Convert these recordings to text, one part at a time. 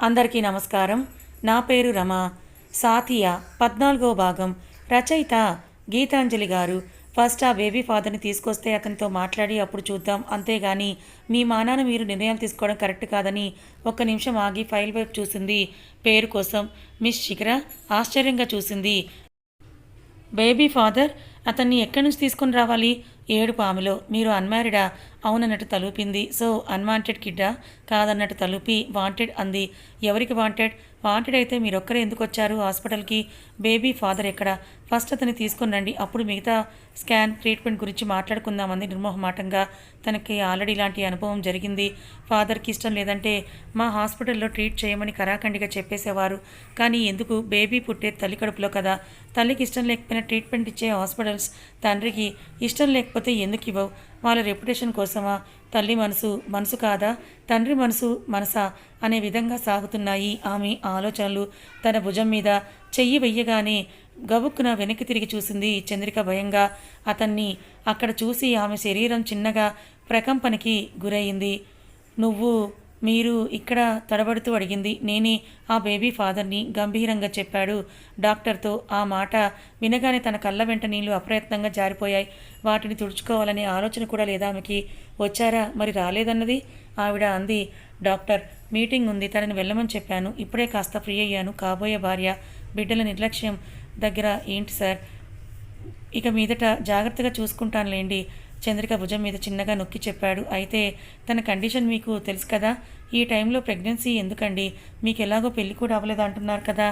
అందరికీ నమస్కారం. నా పేరు రమ. సాతియా 14వ భాగం. రచయిత గీతాంజలి గారు. ఫస్ట్ ఆ బేబీ ఫాదర్ని తీసుకొస్తే అతనితో మాట్లాడి అప్పుడు చూద్దాం, అంతేగాని మీ మానాన మీరు నిర్ణయాలు తీసుకోవడం కరెక్ట్ కాదని ఒక్క నిమిషం ఆగి ఫైల్ వైపు చూసింది. పేరు కోసం మిస్ శిఖర ఆశ్చర్యంగా చూసింది. బేబీ ఫాదర్ అతన్ని ఎక్కడి నుంచి తీసుకొని రావాలి? ఏడుపు ఆమెలో. మీరు అన్మ్యారీడా? అవునన్నట్టు తలుపింది. సో అన్వాంటెడ్ కిడ్డా? కాదన్నట్టు తలుపి వాంటెడ్ అంది. ఎవరికి వాంటెడ్? వాంటెడ్ అయితే మీరొక్కరే ఎందుకు వచ్చారు హాస్పిటల్కి? బేబీ ఫాదర్ ఎక్కడ? ఫస్ట్ అతన్ని తీసుకొని రండి, అప్పుడు మిగతా స్కాన్ ట్రీట్మెంట్ గురించి మాట్లాడుకుందామంది నిర్మోహమాటంగా. తనకి ఆల్రెడీ ఇలాంటి అనుభవం జరిగింది. ఫాదర్కి ఇష్టం లేదంటే మా హాస్పిటల్లో ట్రీట్ చేయమని కరాఖండిగా చెప్పేసేవారు. కానీ ఎందుకు? బేబీ పుట్టే తల్లి కడుపులో కదా. తల్లికి ఇష్టం లేకపోయినా ట్రీట్మెంట్ ఇచ్చే హాస్పిటల్స్ తండ్రికి ఇష్టం లేకపోతే ఎందుకు ఇవ్వవు? వాళ్ళ రెప్యుటేషన్ కోసమా? తల్లి మనసు కాదా? తండ్రి మనసా అనే విధంగా సాగుతున్నాయి ఆమె ఆలోచనలు. తన భుజం మీద చెయ్యి వెయ్యగానే గబుక్కున వెనక్కి తిరిగి చూసింది చంద్రిక భయంగా. అతన్ని అక్కడ చూసి ఆమె శరీరం చిన్నగా ప్రకంపనకి గురయింది. మీరు ఇక్కడ తడబడుతూ అడిగింది. నేనే ఆ బేబీ ఫాదర్ని గంభీరంగా చెప్పాడు డాక్టర్తో. ఆ మాట వినగానే తన కళ్ళ వెంట నీళ్లు అప్రయత్నంగా జారిపోయాయి. వాటిని తుడుచుకోవాలనే ఆలోచన కూడా లేదా ఆమెకి. వచ్చారా? మరి రాలేదన్నది ఆవిడ అంది. డాక్టర్ మీటింగ్ ఉంది, తనని వెళ్ళమని చెప్పాను. ఇప్పుడే కాస్త ఫ్రీ అయ్యాను. కాబోయే భార్య బిడ్డల నిర్లక్ష్యం దగ్గర ఏంటి సార్? ఇక మీదట జాగ్రత్తగా చూసుకుంటానులేండి. చంద్రిక భుజం మీద చిన్నగా నొక్కి చెప్పాడు. అయితే తన కండిషన్ మీకు తెలుసు కదా. ఈ టైంలో ప్రెగ్నెన్సీ ఎందుకండి? మీకు ఎలాగో పెళ్ళి కూడా అవ్వలేదు అంటున్నారు కదా.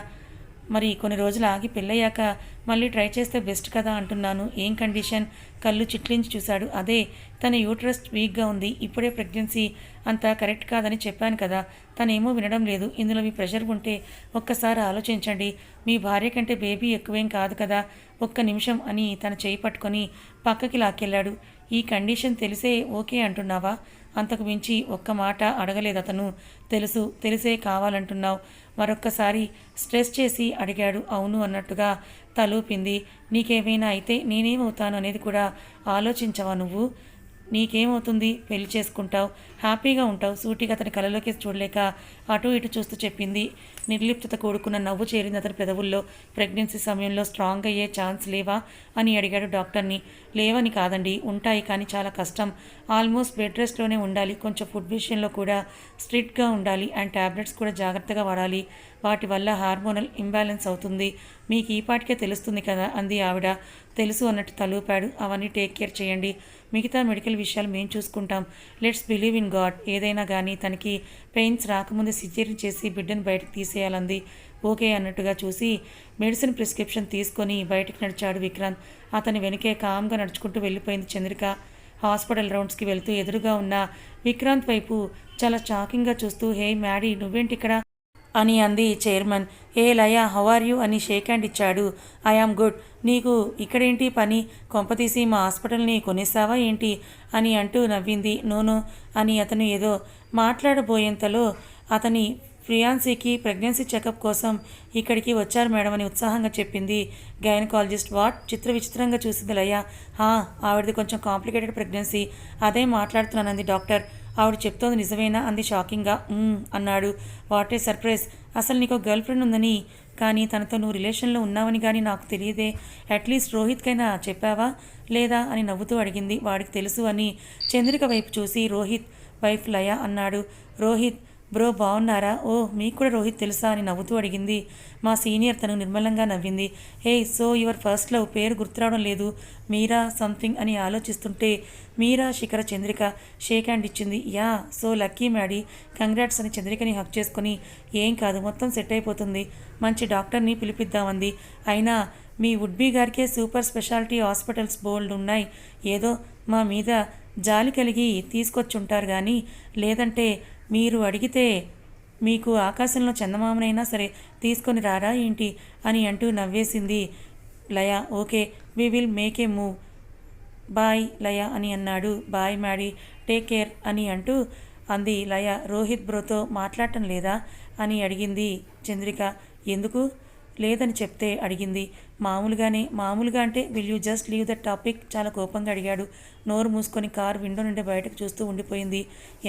మరి కొన్ని రోజులు ఆగి పెళ్ళయ్యాక మళ్ళీ ట్రై చేస్తే బెస్ట్ కదా అంటున్నాను. ఏం కండిషన్? కళ్ళు చిట్లించి చూశాడు. అదే తన యూట్రస్ వీక్గా ఉంది. ఇప్పుడే ప్రెగ్నెన్సీ అంత కరెక్ట్ కాదని చెప్పాను కదా. తనేమో వినడం లేదు. ఇందులో మీ ప్రెషర్ ఉంటే ఒక్కసారి ఆలోచించండి. మీ భార్య కంటే బేబీ ఎక్కువేం కాదు కదా. ఒక్క నిమిషం అని తన చేయి పట్టుకొని పక్కకి లాక్కెళ్ళాడు. ఈ కండిషన్ తెలిసే ఓకే అంటున్నావా? అంతకు మించి ఒక్క మాట అడగలేదు అతను. తెలిసే కావాలంటున్నావు? మరొక్కసారి స్ట్రెస్ చేసి అడిగాడు. అవును అన్నట్టుగా తలూపింది. నీకేమైనా అయితే నేనేమవుతాను అనేది కూడా ఆలోచించవా నువ్వు? నీకేమవుతుంది? పెళ్లి చేసుకుంటావు, హ్యాపీగా ఉంటావు. సూటిగా అతని కళ్ళలోకి చూడలేక అటు ఇటు చూస్తూ చెప్పింది. నిర్లిప్తత కూడుకున్న నవ్వు చేరింది అతని పెదవుల్లో. ప్రెగ్నెన్సీ సమయంలో స్ట్రాంగ్ అయ్యే ఛాన్స్ లేవా అని అడిగాడు డాక్టర్ని. లేవని కాదండి, ఉంటాయి, కానీ చాలా కష్టం. ఆల్మోస్ట్ బెడ్ రెస్ట్లోనే ఉండాలి. కొంచెం ఫుడ్ విషయంలో కూడా స్ట్రిక్ట్గా ఉండాలి. అండ్ ట్యాబ్లెట్స్ కూడా జాగ్రత్తగా వాడాలి. వాటి వల్ల హార్మోనల్ ఇంబ్యాలెన్స్ అవుతుంది. మీకు ఈ పాటికే తెలుస్తుంది కదా అంది ఆవిడ. తెలుసు అన్నట్టు తలూపాడు. అవన్నీ టేక్ కేర్ చేయండి. మిగతా మెడికల్ విషయాలు మేము చూసుకుంటాం. Let's believe in God. ఏదైనా కానీ తనకి పెయిన్స్ రాకముందే సిజేరియన్ చేసి బిడ్డను బయటకు తీసేయాలంది. ఓకే అన్నట్టుగా చూసి మెడిసిన్ ప్రిస్క్రిప్షన్ తీసుకొని బయటకు నడిచాడు విక్రాంత్. అతని వెనుకే కామ్గా నడుచుకుంటూ వెళ్ళిపోయింది చంద్రిక. హాస్పిటల్ రౌండ్స్కి వెళ్తూ ఎదురుగా ఉన్న విక్రాంత్ వైపు చాలా షాకింగ్గా చూస్తూ, హే మ్యాడీ, నువ్వేంటి ఇక్కడ అని అంది చైర్మన్. ఏ లయా, హౌ ఆర్ యూ అని షేక్ హ్యాండ్ ఇచ్చాడు. I am good. నీకు ఇక్కడేంటి పని? కొంపతీసి మా హాస్పిటల్ని కొనేసావా ఏంటి అని అంటూ నవ్వింది. నోను అని అతను ఏదో మాట్లాడబోయేంతలో అతని ఫియాన్సీకి ప్రెగ్నెన్సీ చెకప్ కోసం ఇక్కడికి వచ్చారు మేడం అని ఉత్సాహంగా చెప్పింది గైనకాలజిస్ట్. వాట్? విచిత్రంగా చూసింది లయ. ఆవిడది కొంచెం కాంప్లికేటెడ్ ప్రెగ్నెన్సీ, అదే మాట్లాడుతున్నానంది డాక్టర్. ఆవిడ చెప్తోంది నిజమేనా అంది షాకింగ్గా. అన్నాడు. What a surprise. అసలు నీకు గర్ల్ ఫ్రెండ్ ఉందని, కానీ తనతో నువ్వు రిలేషన్లో ఉన్నావని కానీ నాకు తెలియదే. అట్లీస్ట్ రోహిత్కైనా చెప్పావా లేదా అని నవ్వుతూ అడిగింది. వాడికి తెలుసు అని చంద్రిక వైపు చూసి రోహిత్ వైఫ్ లయ అన్నాడు. రోహిత్ బ్రో బాగున్నారా? ఓ, మీకు కూడా రోహిత్ తెలుసా అని నవ్వుతూ అడిగింది మా సీనియర్. తను నిర్మలంగా నవ్వింది. హే, సో యువర్ ఫస్ట్ లవ్, పేరు గుర్తురావడం లేదు. మీరా సంథింగ్ అని ఆలోచిస్తుంటే మీరా శిఖర చంద్రిక షేక్ హ్యాండ్ ఇచ్చింది. Yeah, so lucky Maddy, congrats అని చంద్రికని హక్ చేసుకుని, ఏం కాదు, మొత్తం సెట్ అయిపోతుంది, మంచి డాక్టర్ని పిలిపిద్దామంది. అయినా మీ వుడ్బీ గారికే సూపర్ స్పెషాలిటీ హాస్పిటల్స్ బోల్డ్ ఉన్నాయి. ఏదో మా మీద జాలి కలిగి తీసుకొచ్చుంటారు కానీ, లేదంటే మీరు అడిగితే మీకు ఆకాశంలో చందమామనైనా సరే తీసుకొని రారా ఏంటి అని అంటూ నవ్వేసింది Laya. Okay, we will make a move. Bye Laya అని అన్నాడు. బాయ్ మ్యాడీ, టేక్ కేర్ అని అంటూ అంది లయ. రోహిత్ బ్రోతో మాట్లాడటం లేదా అని అడిగింది చంద్రిక. ఎందుకు లేదని చెప్తే అడిగింది. మామూలుగా అంటే will you just leave the topic? చాలా కోపంగా అడిగాడు. నోరు మూసుకొని కారు విండో నుండి బయటకు చూస్తూ ఉండిపోయింది.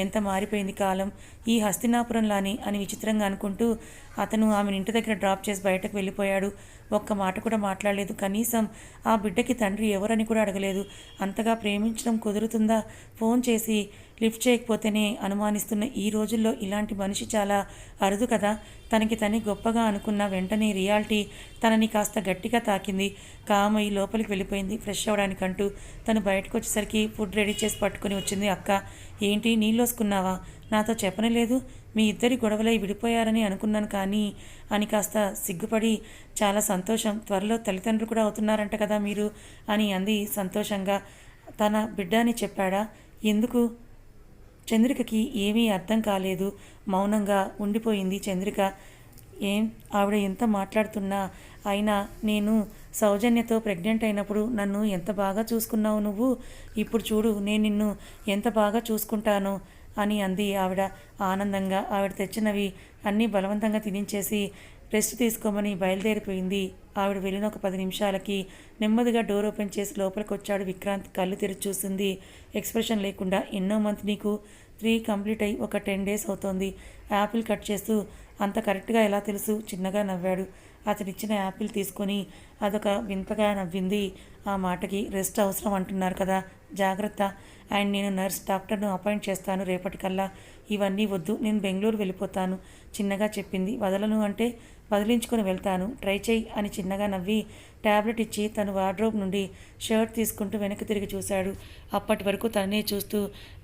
ఎంత మారిపోయింది కాలం, ఈ హస్తినాపురంలాని అని విచిత్రంగా అనుకుంటూ అతను ఆమెను ఇంటి దగ్గర డ్రాప్ చేసి బయటకు వెళ్ళిపోయాడు. ఒక్క మాట కూడా మాట్లాడలేదు. కనీసం ఆ బిడ్డకి తండ్రి ఎవరని కూడా అడగలేదు. అంతగా ప్రేమించడం కుదురుతుందా? ఫోన్ చేసి లిఫ్ట్ చేయకపోతేనే అనుమానిస్తున్న ఈ రోజుల్లో ఇలాంటి మనిషి చాలా అరుదు కదా. తనకి తని గొప్పగా అనుకున్న వెంటనే రియాలిటీ తనని కాస్త గట్టిగా తాకింది. కామయ్య లోపలికి వెళ్ళిపోయింది ఫ్రెష్ అవ్వడానికంటూ. తను బయటకు వచ్చేసరికి ఫుడ్ రెడీ చేసి పట్టుకుని వచ్చింది అక్క. ఏంటి నీళ్ళోసుకున్నావా? నాతో చెప్పనలేదు. మీ ఇద్దరి గొడవలై విడిపోయారని అనుకున్నాను కానీ అని కాస్త సిగ్గుపడి, చాలా సంతోషం, త్వరలో తల్లిదండ్రులు కూడా అవుతున్నారంట కదా మీరు అని అంది సంతోషంగా. తన బిడ్డ అని చెప్పాడా? ఎందుకు? చంద్రికకి ఏమీ అర్థం కాలేదు. మౌనంగా ఉండిపోయింది చంద్రిక. ఏం ఆవిడ ఎంత మాట్లాడుతున్నా అయినా నేను సౌజన్యతో ప్రెగ్నెంట్ అయినప్పుడు నన్ను ఎంత బాగా చూసుకున్నావు నువ్వు. ఇప్పుడు చూడు నేను నిన్ను ఎంత బాగా చూసుకుంటానో అని అంది ఆవిడ ఆనందంగా. ఆవిడ తెచ్చినవి అన్నీ బలవంతంగా తినించేసి రెస్ట్ తీసుకోమని బయలుదేరిపోయింది. ఆవిడ వెళ్ళిన ఒక 10 నిమిషాలకి నెమ్మదిగా డోర్ ఓపెన్ చేసి లోపలికి వచ్చాడు విక్రాంత్. కళ్ళు తెరిచి చూసింది ఎక్స్ప్రెషన్ లేకుండా. ఎన్నో మంత్ నీకు? 3 కంప్లీట్ అయ్యి ఒక 10 days అవుతోంది. యాపిల్ కట్ చేస్తూ అంత కరెక్ట్గా ఎలా తెలుసు? చిన్నగా నవ్వాడు. అతనిచ్చిన యాపిల్ తీసుకొని అదొక వింతగా నవ్వింది. ఆ మాటకి రెస్ట్ అవసరం అంటున్నారు కదా, జాగ్రత్త. అండ్ నేను నర్స్ డాక్టర్ను అపాయింట్ చేస్తాను రేపటికల్లా. ఇవన్నీ వద్దు, నేను బెంగళూరు వెళ్ళిపోతాను చిన్నగా చెప్పింది. వదలను అంటే వదిలించుకొని వెళ్తాను, ట్రై చెయ్యి అని చిన్నగా నవ్వి ట్యాబ్లెట్ ఇచ్చి తను వార్డ్రోబ్ నుండి షర్ట్ తీసుకుంటూ వెనక్కి తిరిగి చూశాడు. అప్పటి వరకు తననే చూస్తూ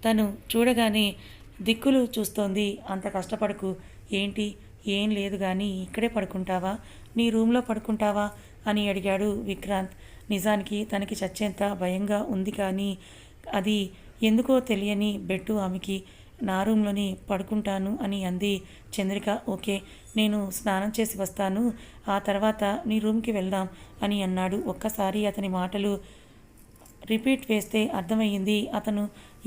తను చూడగానే దిక్కులు చూస్తోంది. అంత కష్టపడకు. ఏంటి? ఏం లేదు కానీ ఇక్కడే పడుకుంటావా? నీ రూమ్లో పడుకుంటావా అని అడిగాడు విక్రాంత్. నిజానికి తనకి చచ్చేంత భయంగా ఉంది కానీ అది ఎందుకో తెలియని బెట్టు ఆమెకి. నా రూమ్లోని పడుకుంటాను అని అంది చంద్రిక. ఓకే, నేను స్నానం చేసి వస్తాను, ఆ తర్వాత నీ రూమ్కి వెళ్దాం అని అన్నాడు. ఒక్కసారి అతని మాటలు రిపీట్ వేస్తే అర్థమయ్యింది అతను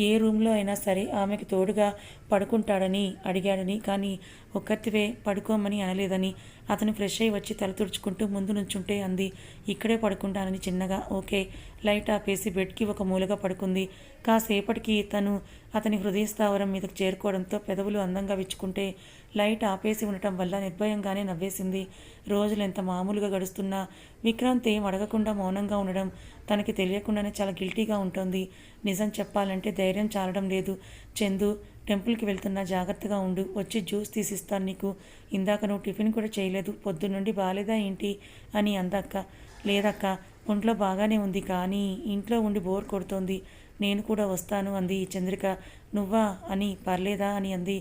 ఏ రూమ్లో అయినా సరే ఆమెకు తోడుగా పడుకుంటాడని అడిగాడని, కానీ ఒక్కరివే పడుకోమని అనలేదని. అతను ఫ్రెష్ అయ్యి వచ్చి తల తుడుచుకుంటూ ముందు నుంచుంటే అంది ఇక్కడే పడుకుంటానని చిన్నగా. ఓకే. లైట్ ఆపేసి బెడ్కి ఒక మూలగా పడుకుంది. కాసేపటికి తను అతని హృదయ స్థావరం మీదకు చేరుకోవడంతో పెదవులు అందంగా విచ్చుకుంటే లైట్ ఆపేసి ఉండటం వల్ల నిర్భయంగానే నవ్వేసింది. రోజులు ఎంత మామూలుగా గడుస్తున్నా విక్రాంత్ ఏం అడగకుండా మౌనంగా ఉండడం తనకి తెలియకుండానే చాలా గిల్టీగా ఉంటుంది. నిజం చెప్పాలంటే ధైర్యం చాలడం లేదు. చందు, టెంపుల్కి వెళ్తున్నా జాగ్రత్తగా ఉండు, వచ్చి జ్యూస్ తీసిస్తాను నీకు. ఇందాక నువ్వు టిఫిన్ కూడా చేయలేదు, పొద్దున్నుండి బాలేదా ఏంటి అని అందక్క. లేదక్క, ఒంట్లో బాగానే ఉంది కానీ ఇంట్లో ఉండి బోర్ కొడుతోంది, నేను కూడా వస్తాను అంది చంద్రిక. నువ్వా అని పర్లేదా అని అంది.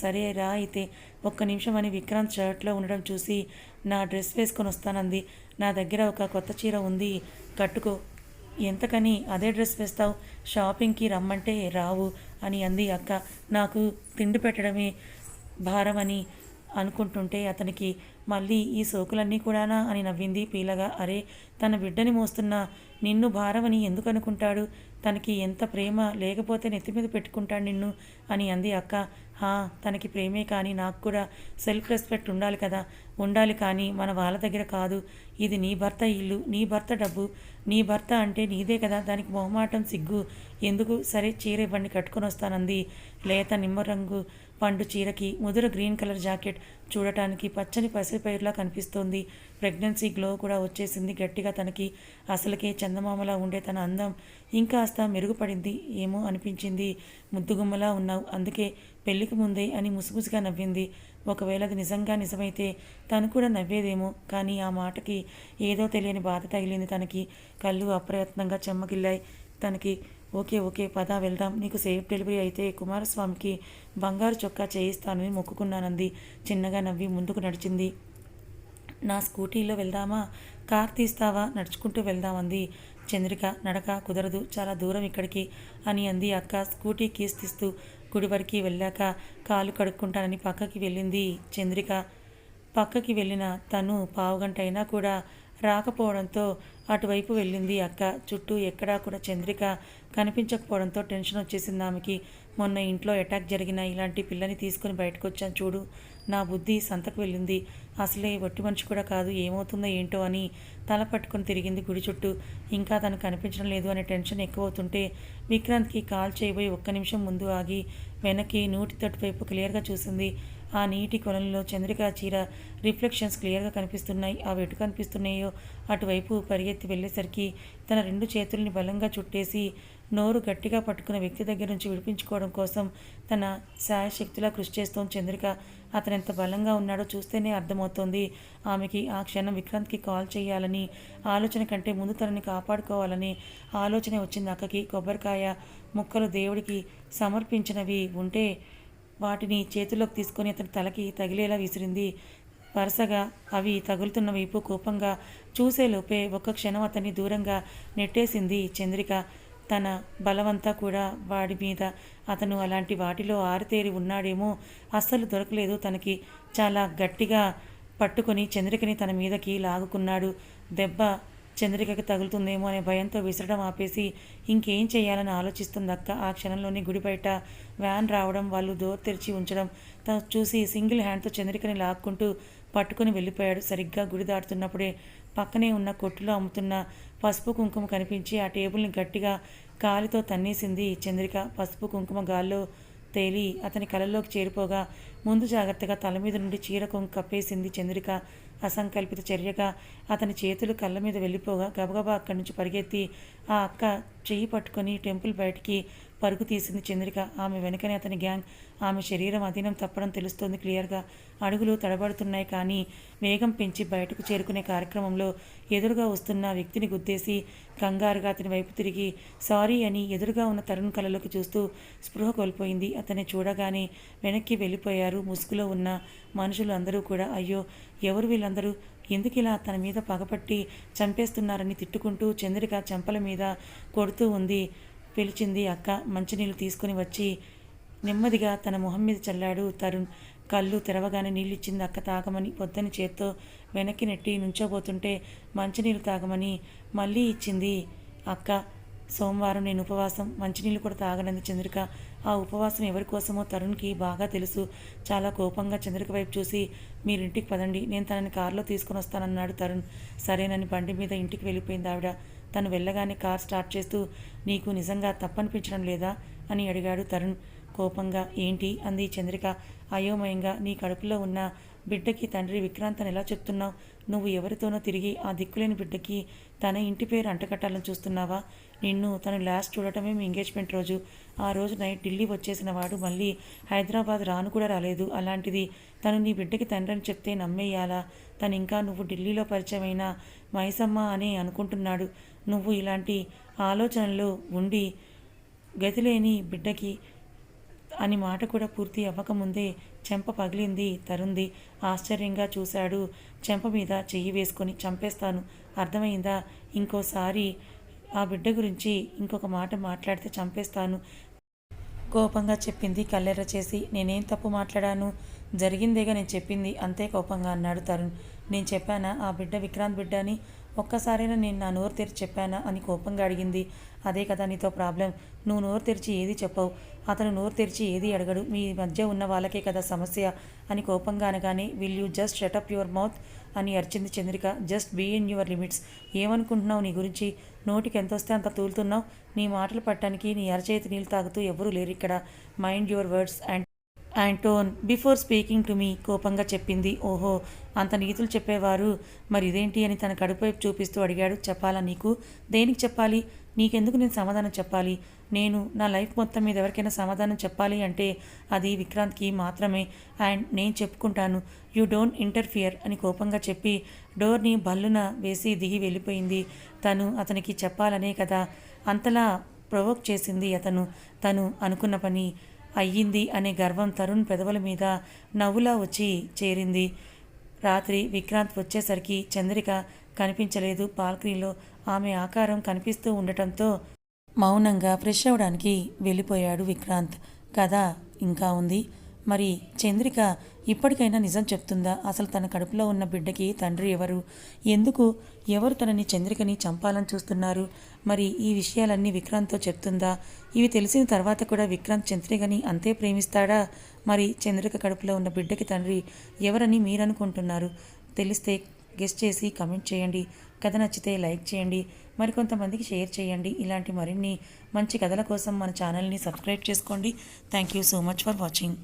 సరే రా అయితే. ఒక్క నిమిషం అని విక్రాంత్ షర్ట్లో ఉండడం చూసి నా డ్రెస్ వేసుకొని వస్తానంది. నా దగ్గర ఒక కొత్త చీర ఉంది, కట్టుకో. ఎంతకని అదే డ్రెస్ వేస్తావు? షాపింగ్కి రమ్మంటే రావు అని అంది అక్క. నాకు తిండి పెట్టడమే భారం అని అనుకుంటుంటే అతనికి మళ్ళీ ఈ సోకులన్నీ కూడానా అని నవ్వింది పీలగా. అరే, తన బిడ్డని మోస్తున్న నిన్ను భారమని ఎందుకు అనుకుంటాడు? తనకి ఎంత ప్రేమ లేకపోతే నెత్తి మీద పెట్టుకుంటాడు నిన్ను అని అంది అక్క. తనకి ప్రేమే కానీ నాకు కూడా సెల్ఫ్ రెస్పెక్ట్ ఉండాలి కదా. ఉండాలి కానీ మన వాళ్ళ దగ్గర కాదు. ఇది నీ భర్త ఇల్లు, నీ భర్త డబ్బు, నీ భర్త అంటే నీదే కదా, దానికి మొహమాటం సిగ్గు ఎందుకు? సరే చీర ఇవ్వండి, కట్టుకొని వస్తానంది. లేత నిమ్మ రంగు పండు చీరకి ముదుర గ్రీన్ కలర్ జాకెట్ చూడటానికి పచ్చని పసిపైరులా కనిపిస్తోంది. ప్రెగ్నెన్సీ గ్లో కూడా వచ్చేసింది గట్టిగా తనకి. అసలుకే చందమామలా ఉండే తన అందం ఇంకాస్త మెరుగుపడింది ఏమో అనిపించింది. ముద్దుగుమ్మలా ఉన్నావు, అందుకే పెళ్లికి ముందే అని ముసుగుసుగా నవ్వింది. ఒకవేళ అది నిజంగా నిజమైతే తను కూడా నవ్వేదేమో, కానీ ఆ మాటకి ఏదో తెలియని బాధ తగిలింది తనకి. కళ్ళు అప్రయత్నంగా చెమ్మగిల్లాయి తనకి. ఓకే పద వెళ్దాం. నీకు సేఫ్ డెలివరీ అయితే కుమారస్వామికి బంగారు చొక్కా చేయిస్తానని మొక్కుకున్నానంది. చిన్నగా నవ్వి ముందుకు నడిచింది. నా స్కూటీలో వెళ్దామా? కార్ తీస్తావా? నడుచుకుంటూ వెళ్దామంది చంద్రిక. నడక కుదరదు, చాలా దూరం ఇక్కడికి అని అంది అక్క స్కూటీ కీస్ తీస్తూ. గుడి వరకు వెళ్ళాక కాలు కడుక్కుంటానని పక్కకి వెళ్ళింది చంద్రిక. పక్కకి వెళ్ళిన తను పావుగంట అయినా కూడా రాకపోవడంతో అటువైపు వెళ్ళింది అక్క. చుట్టూ ఎక్కడా కూడా చంద్రిక కనిపించకపోవడంతో టెన్షన్ వచ్చేసింది ఆమెకి. మొన్న ఇంట్లో అటాక్ జరిగిన ఇలాంటి పిల్లని తీసుకుని బయటకు వచ్చాను చూడు, నా బుద్ధి సంతకు వెళ్ళింది. అసలే వట్టి మనిషి కూడా కాదు, ఏమవుతుందో ఏంటో అని తల పట్టుకొని తిరిగింది గుడి చుట్టూ. ఇంకా తను కనిపించడం లేదు అనే టెన్షన్ ఎక్కువవుతుంటే విక్రాంత్కి కాల్ చేయబోయి ఒక్క నిమిషం ముందు ఆగి వెనక్కి నూటి తట్టు వైపు క్లియర్గా చూసింది. ఆ నీటి కొలంలో చంద్రిక చీర రిఫ్లెక్షన్స్ క్లియర్గా కనిపిస్తున్నాయి. అవి ఎటు కనిపిస్తున్నాయో అటువైపు పరిగెత్తి వెళ్ళేసరికి తన 2 చేతుల్ని బలంగా చుట్టేసి నోరు గట్టిగా పట్టుకున్న వ్యక్తి దగ్గర నుంచి విడిపించుకోవడం కోసం తన శాయశక్తిలా కృషి చేస్తోంది చంద్రిక. అతను ఎంత బలంగా ఉన్నాడో చూస్తేనే అర్థమవుతోంది ఆమెకి. ఆ క్షణం విక్రాంత్కి కాల్ చేయాలని ఆలోచన కంటే ముందు తనని కాపాడుకోవాలని ఆలోచన వచ్చింది అక్కకి. కొబ్బరికాయ ముక్కలు దేవుడికి సమర్పించినవి ఉంటే వాటిని చేతుల్లోకి తీసుకొని అతని తలకి తగిలేలా విసిరింది. వరుసగా అవి తగులుతున్న వైపు కోపంగా చూసేలోపే ఒక్క క్షణం అతన్ని దూరంగా నెట్టేసింది చంద్రిక. తన బలమంతా కూడా వాడి మీద. అతను అలాంటి వాటిలో ఆరితేరి ఉన్నాడేమో, అస్సలు దొరకలేదు తనకి. చాలా గట్టిగా పట్టుకొని చంద్రికని తన మీదకి లాగుకున్నాడు. దెబ్బ చంద్రికకి తగులుతుందేమో అనే భయంతో విసరడం ఆపేసి ఇంకేం చేయాలని ఆలోచిస్తుంది అక్క. ఆ క్షణంలోనే గుడి బయట వ్యాన్ రావడం, వాళ్ళు డోర్ తెరిచి ఉంచడం చూసి సింగిల్ హ్యాండ్తో చంద్రికని లాక్కుంటూ పట్టుకుని వెళ్ళిపోయాడు. సరిగ్గా గుడి దాటుతున్నప్పుడే పక్కనే ఉన్న కొట్టులో అమ్ముతున్న పసుపు కుంకుమ కనిపించి ఆ టేబుల్ని గట్టిగా కాలితో తన్నేసింది చంద్రిక. పసుపు కుంకుమ గాల్లో తేలి అతని కళ్ళల్లోకి చేరిపోగా ముందు జాగ్రత్తగా తల మీద నుండి చీర కొంగు కప్పేసింది చంద్రిక. అసంకల్పిత చర్యగా అతని చేతులు కళ్ళ మీద వెళ్ళిపోగా గబగబా అక్కడి నుంచి పరిగెత్తి ఆ అక్క చెయ్యి పట్టుకొని టెంపుల్ బయటికి పరుగు తీసింది చంద్రిక. ఆమె వెనుకనే అతని గ్యాంగ్. ఆమె శరీరం అధీనం తప్పడం తెలుస్తోంది క్లియర్గా. అడుగులు తడబడుతున్నాయి కానీ వేగం పెంచి బయటకు చేరుకునే కార్యక్రమంలో ఎదురుగా వస్తున్న వ్యక్తిని గుద్దేసి కంగారుగా అతని వైపు తిరిగి సారీ అని ఎదురుగా ఉన్న తరుణ్ కళ్ళలోకి చూస్తూ స్పృహ కోల్పోయింది. అతన్ని చూడగానే వెనక్కి వెళ్ళిపోయారు ముసుగులో ఉన్న మనుషులు అందరూ కూడా. అయ్యో, ఎవరు వీళ్ళందరూ, ఎందుకు ఇలా తన మీద పగపట్టి చంపేస్తున్నారని తిట్టుకుంటూ చంద్రిక చెంపల మీద కొడుతూ ఉంది. పిలిచింది అక్క. మంచినీళ్ళు తీసుకుని వచ్చి నెమ్మదిగా తన మొహం మీద చల్లాడు తరుణ్. కళ్ళు తెరవగానే నీళ్ళిచ్చింది అక్క తాగమని. వద్దని చేత్తో వెనక్కి నెట్టి నుంచోబోతుంటే మంచినీళ్ళు తాగమని మళ్ళీ ఇచ్చింది అక్క. సోమవారం నేను ఉపవాసం, మంచినీళ్ళు కూడా తాగనంది చంద్రిక. ఆ ఉపవాసం ఎవరి కోసమో తరుణ్కి బాగా తెలుసు. చాలా కోపంగా చంద్రిక వైపు చూసి మీరింటికి పదండి, నేను తనని కారులో తీసుకుని వస్తానన్నాడు తరుణ్. సరేనని బండి మీద ఇంటికి వెళ్ళిపోయింది ఆవిడ. తను వెళ్ళగానే కార్ స్టార్ట్ చేస్తూ నీకు నిజంగా తప్పనిపించడం లేదా అని అడిగాడు తరుణ్ కోపంగా. ఏంటి అంది చంద్రిక అయోమయంగా. నీ కడుపులో ఉన్న బిడ్డకి తండ్రి విక్రాంత్ అని ఎలా చెప్తున్నావు? నువ్వు ఎవరితోనో తిరిగి ఆ దిక్కులేని బిడ్డకి తన ఇంటి పేరు అంటకట్టాలని చూస్తున్నావా? నిన్ను తను లాస్ట్ చూడటమే మీ ఎంగేజ్మెంట్ రోజు. ఆ రోజు నైట్ ఢిల్లీ వచ్చేసిన వాడు మళ్ళీ హైదరాబాద్ రాను కూడా రాలేదు. అలాంటిది తను నీ బిడ్డకి తండ్రి అని చెప్తే నమ్మేయాలా? తను ఇంకా నువ్వు ఢిల్లీలో పరిచయమైన మైసమ్మ అని అనుకుంటున్నాడు. నువ్వు ఇలాంటి ఆలోచనలో ఉండి గతిలేని బిడ్డకి అని మాట కూడా పూర్తి అవ్వకముందే చెంప పగిలింది తరుంది. ఆశ్చర్యంగా చూశాడు చెంప మీద చెయ్యి వేసుకొని. చంపేస్తాను, అర్థమైందా? ఇంకోసారి ఆ బిడ్డ గురించి ఇంకొక మాట మాట్లాడితే చంపేస్తాను కోపంగా చెప్పింది కళ్ళెర్ర చేసి. నేనేం తప్పు మాట్లాడాను? జరిగిందేగా నేను చెప్పింది, అంతే కోపంగా అన్నాడు తరుణ్. నేను చెప్పానా ఆ బిడ్డ విక్రాంత్ బిడ్డ అని? ఒక్కసారైనా నేను నా నోరు తెరిచి చెప్పానా అని కోపంగా అడిగింది. అదే కదా నీతో ప్రాబ్లం, నువ్వు నోరు తెరిచి ఏది చెప్పవు, అతను నోరు తెరిచి ఏది అడగడు. మీ మధ్య ఉన్న వాళ్ళకే కదా సమస్య అని కోపంగా అనగానే will you just shut up your mouth అని అరిచింది Chandrika. Just be in your limits. ఏమనుకుంటున్నావు నీ గురించి? నోటికి ఎంత వస్తే అంత తూలుతున్నావు. నీ మాటలు పట్టడానికి నీ అరచేతి నీళ్ళు తాగుతూ ఎవరూ లేరు ఇక్కడ. Mind your words and tone before speaking to me కోపంగా చెప్పింది. ఓహో, అంత నీతులు చెప్పేవారు మరి ఇదేంటి అని తన కడుపువైపు చూపిస్తూ అడిగాడు. చెప్పాలా నీకు? దేనికి చెప్పాలి? నీకెందుకు నేను సమాధానం చెప్పాలి? నేను నా లైఫ్ మొత్తం మీద ఎవరికైనా సమాధానం చెప్పాలి అంటే అది విక్రాంత్కి మాత్రమే. అండ్ నేను చెప్పుకుంటాను. యూ డోంట్ ఇంటర్ఫియర్ అని కోపంగా చెప్పి డోర్ని బల్లున వేసి దిగి వెళ్ళిపోయింది. తను అతనికి చెప్పాలనే కదా అంతలా ప్రొవోక్ చేసింది తను అనుకున్న పని అయ్యింది అనే గర్వం తరుణ్ పెదవుల మీద నవ్వులా వచ్చి చేరింది. రాత్రి విక్రాంత్ వచ్చేసరికి చంద్రిక కనిపించలేదు. బాల్కనీలో ఆమె ఆకారం కనిపిస్తూ ఉండటంతో మౌనంగా ఫ్రెష్ అవ్వడానికి వెళ్ళిపోయాడు విక్రాంత్. కథ ఇంకా ఉంది. మరి చంద్రిక ఇప్పటికైనా నిజం చెప్తుందా? అసలు తన కడుపులో ఉన్న బిడ్డకి తండ్రి ఎవరు? ఎవరు తనని చంద్రికని చంపాలని చూస్తున్నారు? మరి ఈ విషయాలన్నీ విక్రాంత్తో చెప్తుందా? ఇవి తెలిసిన తర్వాత కూడా విక్రాంత్ చంద్రికని అంతే ప్రేమిస్తాడా? మరి చంద్రిక కడుపులో ఉన్న బిడ్డకి తండ్రి ఎవరని మీరనుకుంటున్నారు? తెలిస్తే గెస్ట్ చేసి కమెంట్ చేయండి. కథ నచ్చితే లైక్ చేయండి, మరికొంతమందికి షేర్ చేయండి. ఇలాంటి మరిన్ని మంచి కథల కోసం మన ఛానల్ని సబ్స్క్రైబ్ చేసుకోండి. Thank you so much for watching.